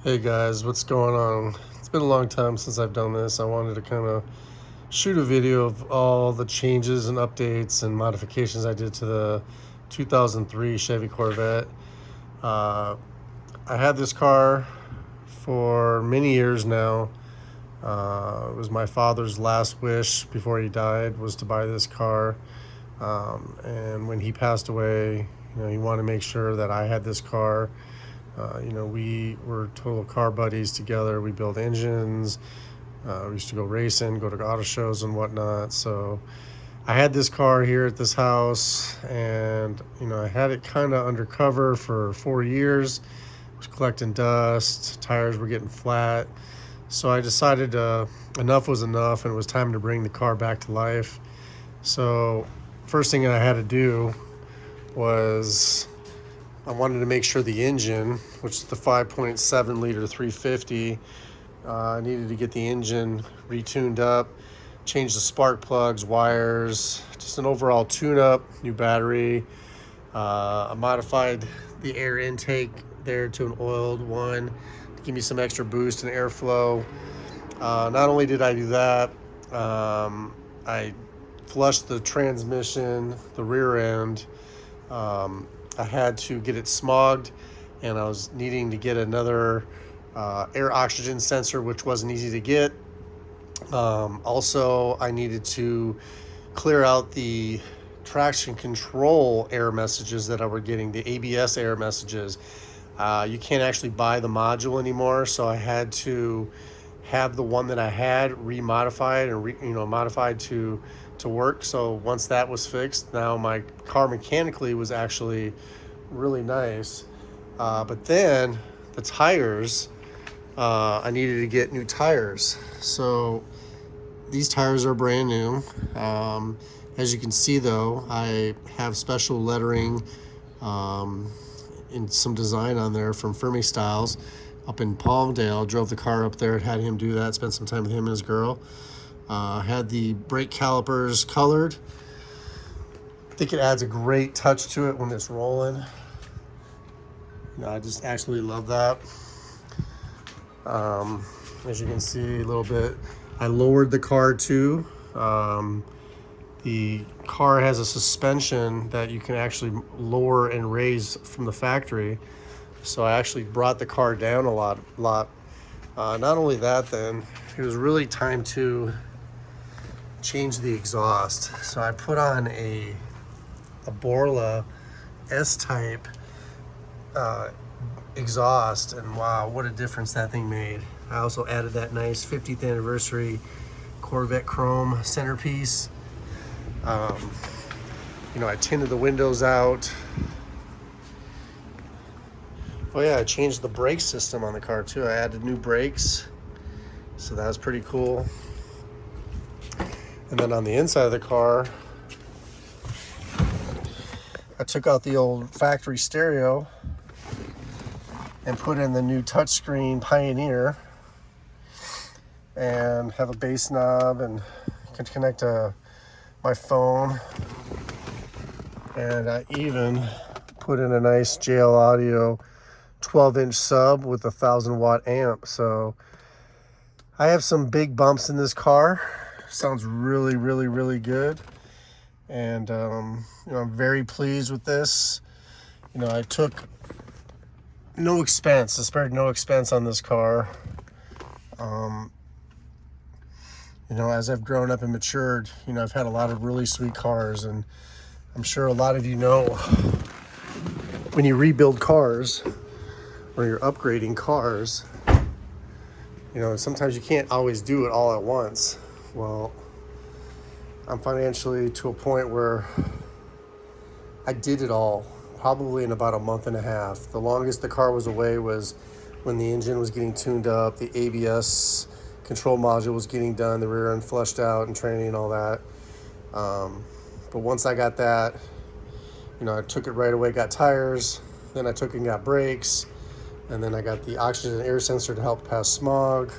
Hey guys, what's going on? It's been a long time since I've done this. I wanted to kind of shoot a video of all the changes and updates and modifications I did to the 2003 Chevy Corvette. Uh, I had this car for many years now. It was my father's last wish before he died was to buy this car. And when he passed away, he wanted to make sure that I had this car. We were total car buddies together. We built engines. We used to go racing, go to auto shows and whatnot. So I had this car here at this house, and I had it kind of undercover for 4 years. It was collecting dust. Tires were getting flat. So I decided enough was enough, and it was time to bring the car back to life. So first thing I had to do was I wanted to make sure the engine, which is the 5.7 liter 350, I needed to get the engine retuned up, change the spark plugs, wires, just an overall tune-up, new battery. I modified the air intake there to an oiled one to give me some extra boost and airflow. Not only did I do that, I flushed the transmission, the rear end. I had to get it smogged, and I was needing to get another air oxygen sensor, which wasn't easy to get. Also, I needed to clear out the traction control error messages that I were getting, the ABS error messages. You can't actually buy the module anymore, so I had to have the one that I had remodified and modified to work. So once that was fixed, now my car mechanically was actually really nice. But then the tires, I needed to get new tires. So these tires are brand new. As you can see though, I have special lettering and some design on there from FirmeStyles up in Palmdale. Drove the car up there, had him do that, spent some time with him and his girl. Had the brake calipers colored. I think it adds a great touch to it when it's rolling. I just absolutely love that. As you can see a little bit, I lowered the car too. The car has a suspension that you can actually lower and raise from the factory. So I actually brought the car down a lot. Not only that, then it was really time to change the exhaust. So I put on a Bora S-type exhaust, and wow, what a difference that thing made. I also added that nice 50th anniversary Corvette chrome centerpiece. I tinted the windows out. Oh yeah, I changed the brake system on the car too. I added new brakes, so that was pretty cool. And then on the inside of the car, I took out the old factory stereo and put in the new touchscreen Pioneer, and have a bass knob and can connect to my phone. And I even put in a nice JL Audio 12-inch sub with a 1,000-watt amp. So I have some big bumps in this car. Sounds really, really, really good. And I'm very pleased with this. I took no expense. I spared no expense on this car. As I've grown up and matured, I've had a lot of really sweet cars, and I'm sure a lot of you know when you rebuild cars or you're upgrading cars, sometimes you can't always do it all at once. Well, I'm financially to a point where I did it all probably in about a month and a half. The longest the car was away was when the engine was getting tuned up, the ABS control module was getting done, the rear end flushed out and Tranny and all that. But once I got that, I took it right away, got tires, then I took and got brakes, and then I got the oxygen and air sensor to help pass smog.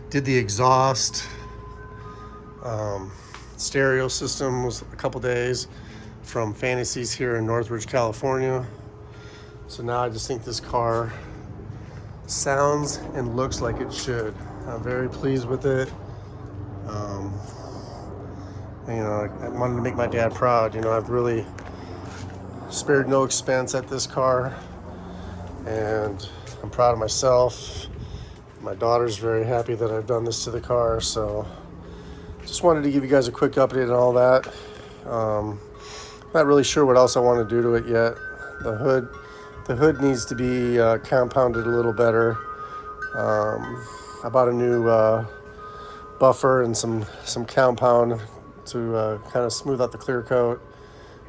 Did the exhaust. Stereo system was a couple days from Fantasies here in Northridge, California. So now I just think this car sounds and looks like it should. I'm very pleased with it. You know, I wanted to make my dad proud. You know, I've really spared no expense at this car, and I'm proud of myself. My daughter's very happy that I've done this to the car, so just wanted to give you guys a quick update on all that. Not really sure what else I want to do to it yet. The hood needs to be compounded a little better. I bought a new buffer and some compound to kind of smooth out the clear coat.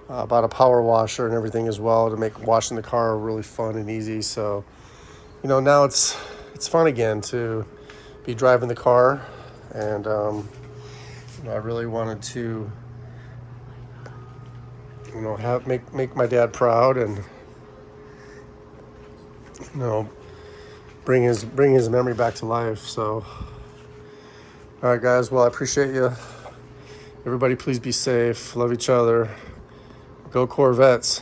Bought a power washer and everything as well to make washing the car really fun and easy. So, you know, now it's fun again to be driving the car, and you know, I really wanted to, you know, make my dad proud, and you know, bring his memory back to life. So, all right, guys. Well, I appreciate you. Everybody, please be safe. Love each other. Go Corvettes.